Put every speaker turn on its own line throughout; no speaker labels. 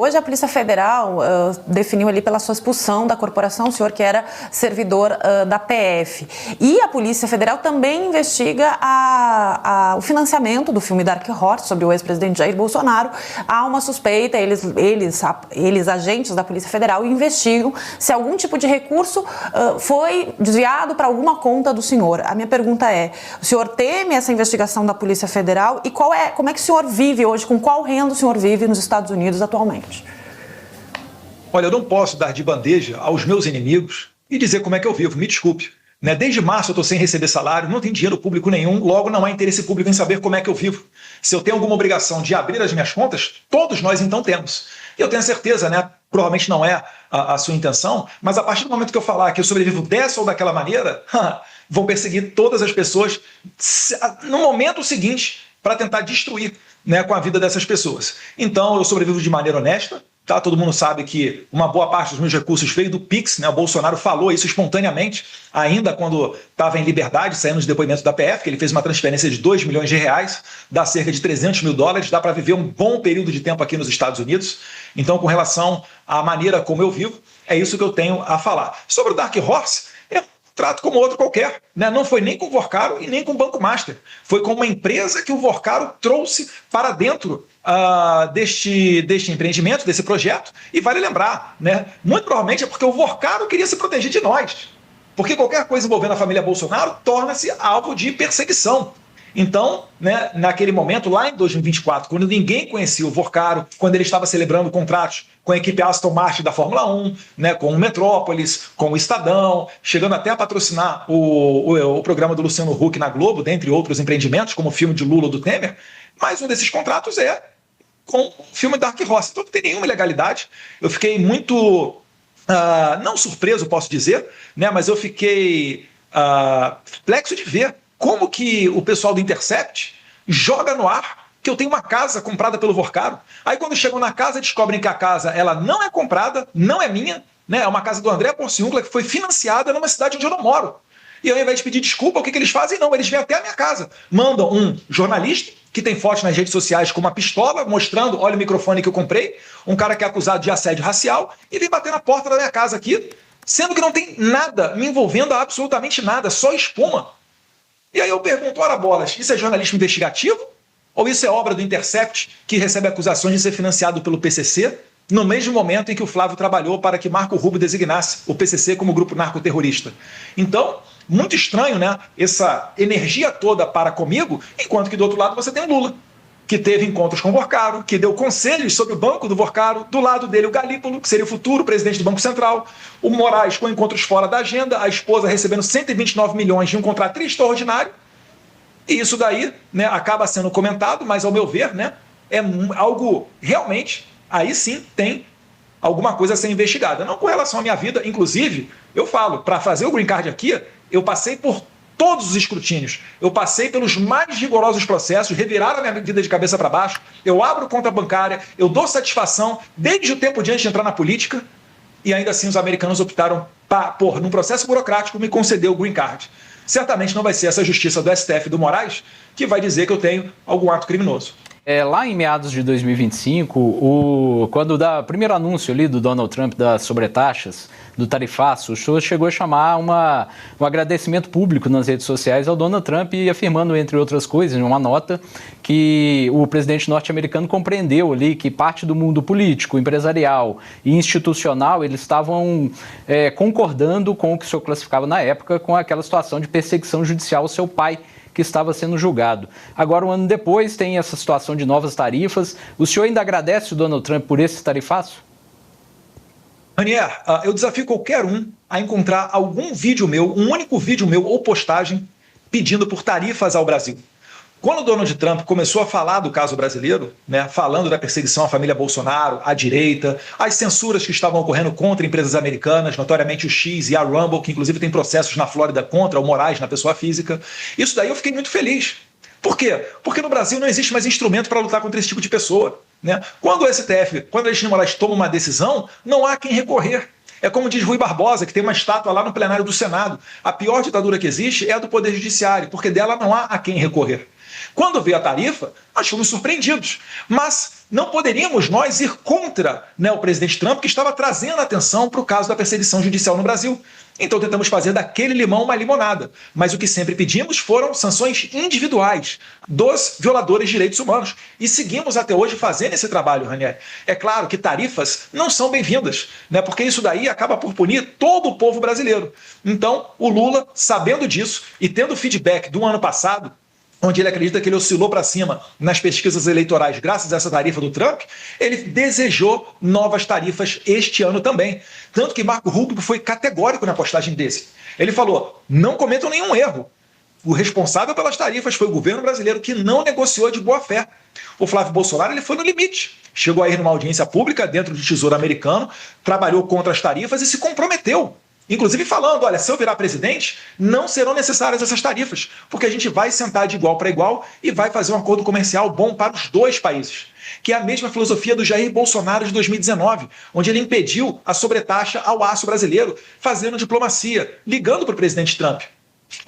Hoje a Polícia Federal definiu ali pela sua expulsão da corporação o senhor que era servidor da PF. E a Polícia Federal também investiga o financiamento do filme Dark Horse sobre o ex-presidente Jair Bolsonaro. Há uma suspeita, eles agentes da Polícia Federal, investigam se algum tipo de recurso foi desviado para alguma conta do senhor. A minha pergunta é, o senhor teme essa investigação da Polícia Federal e como é que o senhor vive hoje, com qual renda o senhor vive nos Estados Unidos atualmente?
Olha, eu não posso dar de bandeja aos meus inimigos e dizer como é que eu vivo, me desculpe. Desde março eu estou sem receber salário, não tenho dinheiro público nenhum, logo não há interesse público em saber como é que eu vivo. Se eu tenho alguma obrigação de abrir as minhas contas, todos nós então temos. E eu tenho certeza, provavelmente não é a sua intenção, mas a partir do momento que eu falar que eu sobrevivo dessa ou daquela maneira, vão perseguir todas as pessoas no momento seguinte para tentar destruir com a vida dessas pessoas. Então eu sobrevivo de maneira honesta. Todo mundo sabe que uma boa parte dos meus recursos veio do Pix, o Bolsonaro falou isso espontaneamente, ainda quando estava em liberdade, saindo de depoimento da PF, que ele fez uma transferência de 2 milhões de reais, dá cerca de 300 mil dólares, dá para viver um bom período de tempo aqui nos Estados Unidos. Então, com relação à maneira como eu vivo, é isso que eu tenho a falar. Sobre o Dark Horse, trato como outro qualquer. Não foi nem com o Vorcaro e nem com o Banco Master. Foi com uma empresa que o Vorcaro trouxe para dentro deste empreendimento, desse projeto. E vale lembrar, muito provavelmente é porque o Vorcaro queria se proteger de nós. Porque qualquer coisa envolvendo a família Bolsonaro torna-se alvo de perseguição. Então, naquele momento, lá em 2024, quando ninguém conhecia o Vorcaro, quando ele estava celebrando contratos com a equipe Aston Martin da Fórmula 1, com o Metrópolis, com o Estadão, chegando até a patrocinar o programa do Luciano Huck na Globo, dentre outros empreendimentos, como o filme de Lula ou do Temer, mas um desses contratos é com o filme Dark Horse. Então não tem nenhuma ilegalidade. Eu fiquei muito, não surpreso, posso dizer, mas eu fiquei perplexo de ver como que o pessoal do Intercept joga no ar que eu tenho uma casa comprada pelo Vorcaro. Aí quando chegam na casa, descobrem que a casa ela não é comprada, não é minha, é uma casa do André Porciúncula que foi financiada numa cidade onde eu não moro. E ao invés de pedir desculpa, o que eles fazem? Não, eles vêm até a minha casa. Mandam um jornalista que tem fotos nas redes sociais com uma pistola, mostrando, olha o microfone que eu comprei, um cara que é acusado de assédio racial, e vem bater na porta da minha casa aqui, sendo que não tem nada me envolvendo, absolutamente nada, só espuma. E aí eu pergunto, ora bolas, isso é jornalismo investigativo? Ou isso é obra do Intercept, que recebe acusações de ser financiado pelo PCC, no mesmo momento em que o Flávio trabalhou para que Marco Rubio designasse o PCC como grupo narcoterrorista? Então, muito estranho, essa energia toda para comigo, enquanto que do outro lado você tem o Lula, que teve encontros com o Vorcaro, que deu conselhos sobre o banco do Vorcaro, do lado dele o Galípolo, que seria o futuro presidente do Banco Central, o Moraes com encontros fora da agenda, a esposa recebendo 129 milhões de um contrato extraordinário, e isso daí acaba sendo comentado, mas ao meu ver é algo realmente, aí sim tem alguma coisa a ser investigada. Não com relação à minha vida, inclusive, eu falo, para fazer o Green Card aqui, eu passei por todos os escrutínios, eu passei pelos mais rigorosos processos, reviraram a minha vida de cabeça para baixo, eu abro conta bancária, eu dou satisfação desde o tempo de antes de entrar na política, e ainda assim os americanos optaram por, num processo burocrático, me conceder o Green Card. Certamente não vai ser essa justiça do STF do Moraes que vai dizer que eu tenho algum ato criminoso.
Lá em meados de 2025, quando dá o primeiro anúncio ali do Donald Trump das sobretaxas, do tarifaço, o senhor chegou a chamar um agradecimento público nas redes sociais ao Donald Trump e afirmando, entre outras coisas, em uma nota, que o presidente norte-americano compreendeu ali que parte do mundo político, empresarial e institucional, eles estavam concordando com o que o senhor classificava na época com aquela situação de perseguição judicial ao seu pai, que estava sendo julgado. Agora, um ano depois, tem essa situação de novas tarifas. O senhor ainda agradece o Donald Trump por esse tarifaço?
Ranier, eu desafio qualquer um a encontrar algum vídeo meu, um único vídeo meu ou postagem pedindo por tarifas ao Brasil. Quando o Donald Trump começou a falar do caso brasileiro, falando da perseguição à família Bolsonaro, à direita, as censuras que estavam ocorrendo contra empresas americanas, notoriamente o X e a Rumble, que inclusive tem processos na Flórida contra o Moraes na pessoa física, isso daí eu fiquei muito feliz. Por quê? Porque no Brasil não existe mais instrumento para lutar contra esse tipo de pessoa. Quando o STF, quando o Alexandre de Moraes toma uma decisão, não há quem recorrer. É como diz Rui Barbosa, que tem uma estátua lá no plenário do Senado. A pior ditadura que existe é a do Poder Judiciário, porque dela não há a quem recorrer. Quando veio a tarifa, nós fomos surpreendidos. Mas não poderíamos nós ir contra, né, o presidente Trump, que estava trazendo atenção para o caso da perseguição judicial no Brasil. Então tentamos fazer daquele limão uma limonada. Mas o que sempre pedimos foram sanções individuais dos violadores de direitos humanos. E seguimos até hoje fazendo esse trabalho, Ranieri. É claro que tarifas não são bem-vindas, né, porque isso daí acaba por punir todo o povo brasileiro. Então, o Lula, sabendo disso e tendo feedback do ano passado, onde ele acredita que ele oscilou para cima nas pesquisas eleitorais graças a essa tarifa do Trump, ele desejou novas tarifas este ano também. Tanto que Marco Rubio foi categórico na postagem desse. Ele falou, não cometam nenhum erro. O responsável pelas tarifas foi o governo brasileiro, que não negociou de boa fé. O Flávio Bolsonaro ele foi no limite. Chegou a ir numa audiência pública dentro do Tesouro Americano, trabalhou contra as tarifas e se comprometeu. Inclusive falando, olha, se eu virar presidente, não serão necessárias essas tarifas, porque a gente vai sentar de igual para igual e vai fazer um acordo comercial bom para os dois países. Que é a mesma filosofia do Jair Bolsonaro de 2019, onde ele impediu a sobretaxa ao aço brasileiro, fazendo diplomacia, ligando para o presidente Trump.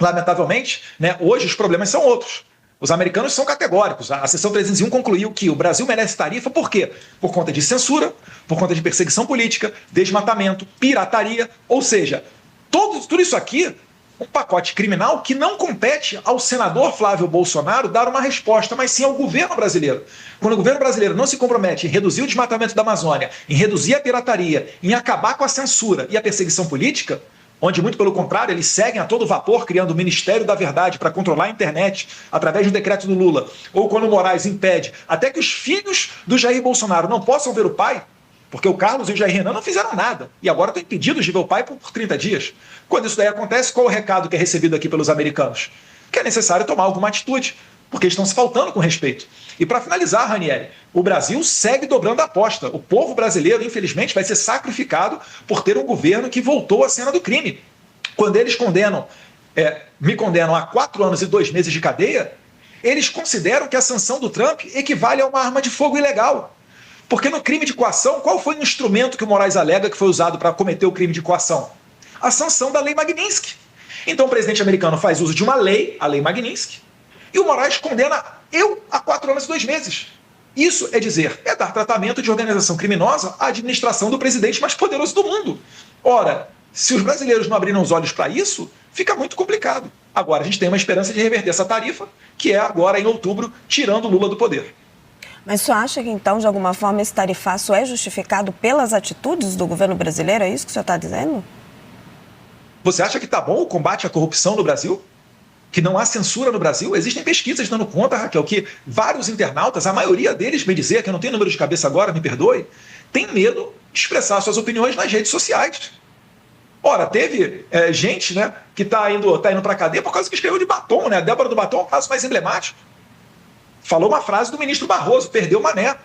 Lamentavelmente, né, hoje os problemas são outros. Os americanos são categóricos. A seção 301 concluiu que o Brasil merece tarifa por quê? Por conta de censura, por conta de perseguição política, desmatamento, pirataria, ou seja, tudo isso aqui, um pacote criminal que não compete ao senador Flávio Bolsonaro dar uma resposta, mas sim ao governo brasileiro. Quando o governo brasileiro não se compromete em reduzir o desmatamento da Amazônia, em reduzir a pirataria, em acabar com a censura e a perseguição política, onde, muito pelo contrário, eles seguem a todo vapor, criando o Ministério da Verdade para controlar a internet através do decreto do Lula, ou quando o Moraes impede até que os filhos do Jair Bolsonaro não possam ver o pai, porque o Carlos e o Jair Renan não fizeram nada, e agora estão impedidos de ver o pai por 30 dias. Quando isso daí acontece, qual o recado que é recebido aqui pelos americanos? Que é necessário tomar alguma atitude, porque estão se faltando com respeito. E para finalizar, Ranieri, o Brasil segue dobrando a aposta. O povo brasileiro, infelizmente, vai ser sacrificado por ter um governo que voltou à cena do crime. Quando eles me condenam a 4 anos e 2 meses de cadeia, eles consideram que a sanção do Trump equivale a uma arma de fogo ilegal. Porque no crime de coação, qual foi o instrumento que o Moraes alega que foi usado para cometer o crime de coação? A sanção da Lei Magnitsky. Então o presidente americano faz uso de uma lei, a Lei Magnitsky, e o Moraes condena a 4 anos e 2 meses. Isso é dizer, é dar tratamento de organização criminosa à administração do presidente mais poderoso do mundo. Ora, se os brasileiros não abriram os olhos para isso, fica muito complicado. Agora, a gente tem uma esperança de reverter essa tarifa, que é agora, em outubro, tirando o Lula do poder.
Mas você acha que, então, de alguma forma, esse tarifaço é justificado pelas atitudes do governo brasileiro? É isso que o senhor está dizendo?
Você acha que está bom o combate à corrupção no Brasil? Que não há censura no Brasil? Existem pesquisas dando conta, Raquel, que vários internautas, a maioria deles, bem dizer, que eu não tenho número de cabeça agora, me perdoe, tem medo de expressar suas opiniões nas redes sociais. Ora, teve gente, né, que está indo para a cadeia por causa que escreveu de batom, né? A Débora do Batom é o caso mais emblemático. Falou uma frase do ministro Barroso, perdeu o mané.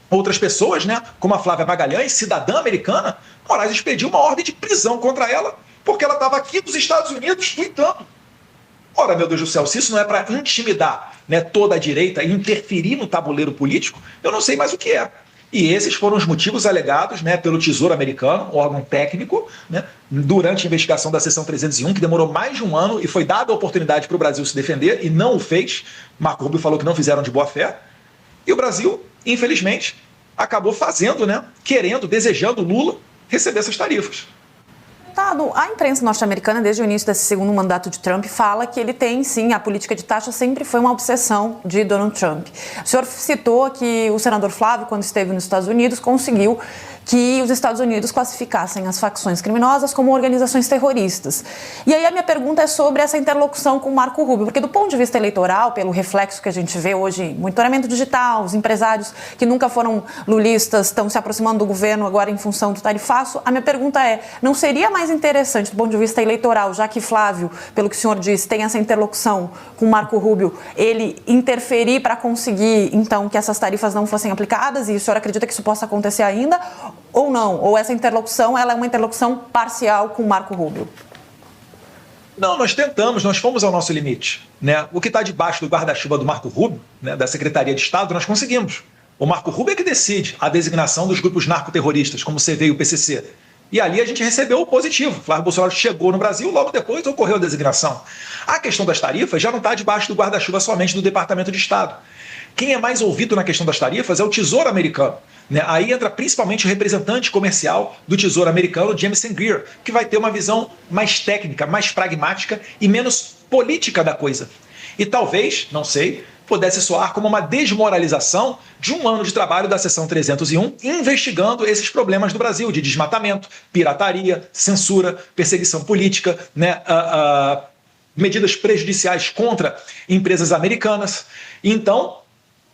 Outras pessoas, né, como a Flávia Magalhães, cidadã americana, Moraes expediu uma ordem de prisão contra ela, porque ela estava aqui dos Estados Unidos tweetando. Ora, meu Deus do céu, se isso não é para intimidar, né, toda a direita e interferir no tabuleiro político, eu não sei mais o que é. E esses foram os motivos alegados, né, pelo Tesouro Americano, órgão técnico, né, durante a investigação da seção 301, que demorou mais de 1 ano e foi dada a oportunidade para o Brasil se defender e não o fez. Marco Rubio falou que não fizeram de boa fé. E o Brasil, infelizmente, acabou fazendo, né, querendo, desejando Lula receber essas tarifas.
A imprensa norte-americana, desde o início desse segundo mandato de Trump, fala que ele tem, sim, a política de taxa sempre foi uma obsessão de Donald Trump. O senhor citou que o senador Flávio, quando esteve nos Estados Unidos, conseguiu que os Estados Unidos classificassem as facções criminosas como organizações terroristas. E aí a minha pergunta é sobre essa interlocução com o Marco Rubio, porque do ponto de vista eleitoral, pelo reflexo que a gente vê hoje, monitoramento digital, os empresários que nunca foram lulistas estão se aproximando do governo agora em função do tarifaço, a minha pergunta é, não seria mais interessante do ponto de vista eleitoral, já que Flávio, pelo que o senhor disse, tem essa interlocução com o Marco Rubio, ele interferir para conseguir, então, que essas tarifas não fossem aplicadas, e o senhor acredita que isso possa acontecer ainda, ou não? Ou essa interlocução ela é uma interlocução parcial com o Marco Rubio?
Não, nós fomos ao nosso limite, né? O que está debaixo do guarda-chuva do Marco Rubio, né, da Secretaria de Estado, nós conseguimos. O Marco Rubio é que decide a designação dos grupos narcoterroristas, como o CV e o PCC. E ali a gente recebeu o positivo. Flávio Bolsonaro chegou no Brasil, logo depois ocorreu a designação. A questão das tarifas já não está debaixo do guarda-chuva somente do Departamento de Estado. Quem é mais ouvido na questão das tarifas é o Tesouro Americano. Aí entra principalmente o representante comercial do Tesouro Americano, Jameson Greer, que vai ter uma visão mais técnica, mais pragmática e menos política da coisa. E talvez, não sei, pudesse soar como uma desmoralização de um ano de trabalho da Seção 301 investigando esses problemas do Brasil, de desmatamento, pirataria, censura, perseguição política, medidas prejudiciais contra empresas americanas. Então,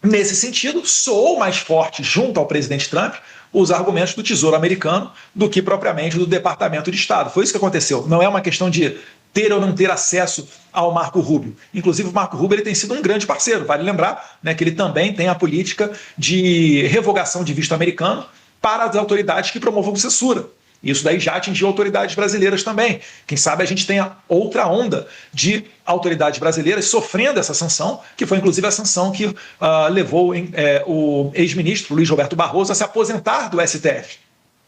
nesse sentido, soou mais forte junto ao presidente Trump os argumentos do Tesouro Americano do que propriamente do Departamento de Estado. Foi isso que aconteceu. Não é uma questão de ter ou não ter acesso ao Marco Rubio. Inclusive, o Marco Rubio ele tem sido um grande parceiro. Vale lembrar, que ele também tem a política de revogação de visto americano para as autoridades que promovam censura. Isso daí já atingiu autoridades brasileiras também. Quem sabe a gente tenha outra onda de autoridades brasileiras sofrendo essa sanção, que foi inclusive a sanção que levou o ex-ministro Luiz Roberto Barroso a se aposentar do STF.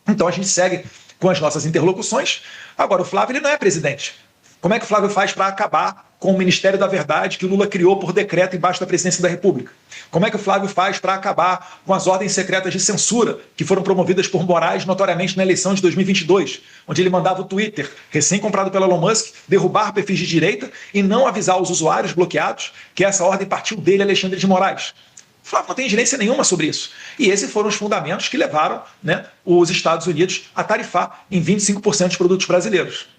Então a gente segue com as nossas interlocuções. Agora, o Flávio ele não é presidente. Como é que o Flávio faz para acabar com o Ministério da Verdade que o Lula criou por decreto embaixo da presidência da República? Como é que o Flávio faz para acabar com as ordens secretas de censura que foram promovidas por Moraes notoriamente na eleição de 2022, onde ele mandava o Twitter, recém-comprado pelo Elon Musk, derrubar perfis de direita e não avisar os usuários bloqueados que essa ordem partiu dele, Alexandre de Moraes? O Flávio não tem ingerência nenhuma sobre isso. E esses foram os fundamentos que levaram os Estados Unidos a tarifar em 25% os produtos brasileiros.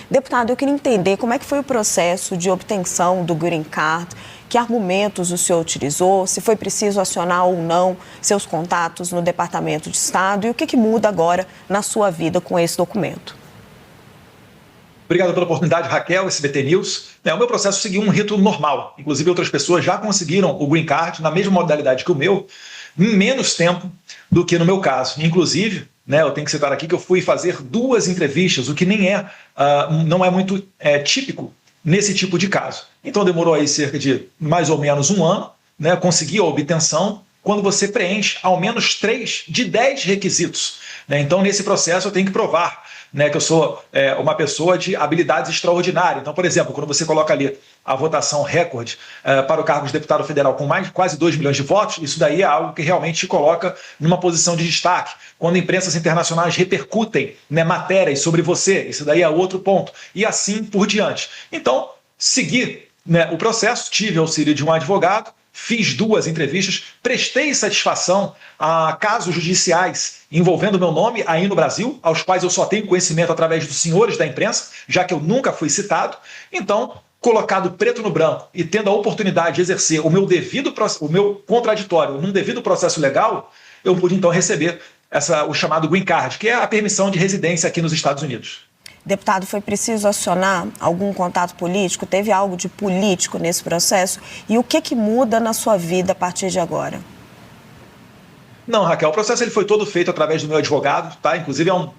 Deputado, eu queria entender como é que foi o processo de obtenção do Green Card, que argumentos o senhor utilizou, se foi preciso acionar ou não seus contatos no Departamento de Estado e o que muda agora na sua vida com esse documento.
Obrigado pela oportunidade, Raquel, SBT News. O meu processo seguiu um rito normal. Inclusive, outras pessoas já conseguiram o Green Card na mesma modalidade que o meu, em menos tempo do que no meu caso. Inclusive, eu tenho que citar aqui que eu fui fazer 2 entrevistas, o que não é muito típico nesse tipo de caso. Então demorou aí cerca de mais ou menos um ano, consegui a obtenção quando você preenche ao menos 3 de 10 requisitos. Então nesse processo eu tenho que provar que eu sou uma pessoa de habilidades extraordinárias. Então, por exemplo, quando você coloca ali a votação recorde para o cargo de deputado federal com quase 2 milhões de votos, isso daí é algo que realmente te coloca numa posição de destaque. Quando imprensas internacionais repercutem matérias sobre você, isso daí é outro ponto. E assim por diante. Então, segui o processo, tive auxílio de um advogado, fiz 2 entrevistas, prestei satisfação a casos judiciais envolvendo meu nome aí no Brasil, aos quais eu só tenho conhecimento através dos senhores da imprensa, já que eu nunca fui citado. Então, colocado preto no branco e tendo a oportunidade de exercer o meu contraditório num devido processo legal, eu pude então receber o chamado Green Card, que é a permissão de residência aqui nos Estados Unidos.
Deputado, foi preciso acionar algum contato político? Teve algo de político nesse processo? E o que muda na sua vida a partir de agora?
Não, Raquel, o processo ele foi todo feito através do meu advogado, tá? Inclusive é um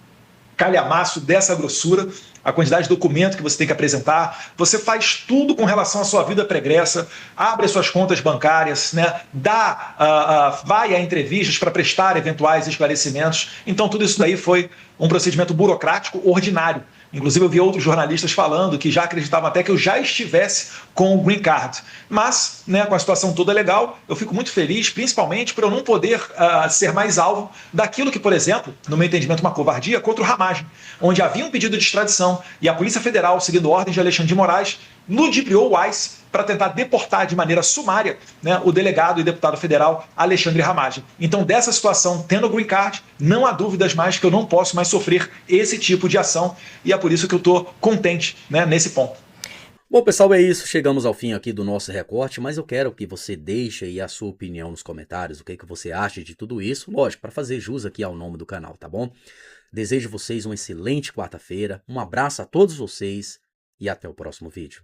calhamaço dessa grossura, a quantidade de documento que você tem que apresentar. Você faz tudo com relação à sua vida pregressa, abre as suas contas bancárias, vai a entrevistas para prestar eventuais esclarecimentos. Então tudo isso daí foi um procedimento burocrático ordinário. Inclusive eu vi outros jornalistas falando que já acreditavam até que eu já estivesse com o Green Card. Mas, com a situação toda legal, eu fico muito feliz, principalmente por eu não poder ser mais alvo daquilo que, por exemplo, no meu entendimento, uma covardia contra o Ramagem, onde havia um pedido de extradição e a Polícia Federal, seguindo ordens de Alexandre de Moraes, ludibriou o ICE para tentar deportar de maneira sumária o delegado e deputado federal Alexandre Ramagem. Então, dessa situação, tendo o Green Card, não há dúvidas mais que eu não posso mais sofrer esse tipo de ação e é por isso que eu estou contente nesse ponto.
Bom, pessoal, é isso. Chegamos ao fim aqui do nosso recorte, mas eu quero que você deixe aí a sua opinião nos comentários, o que você acha de tudo isso, lógico, para fazer jus aqui ao nome do canal, tá bom? Desejo vocês uma excelente quarta-feira, um abraço a todos vocês e até o próximo vídeo.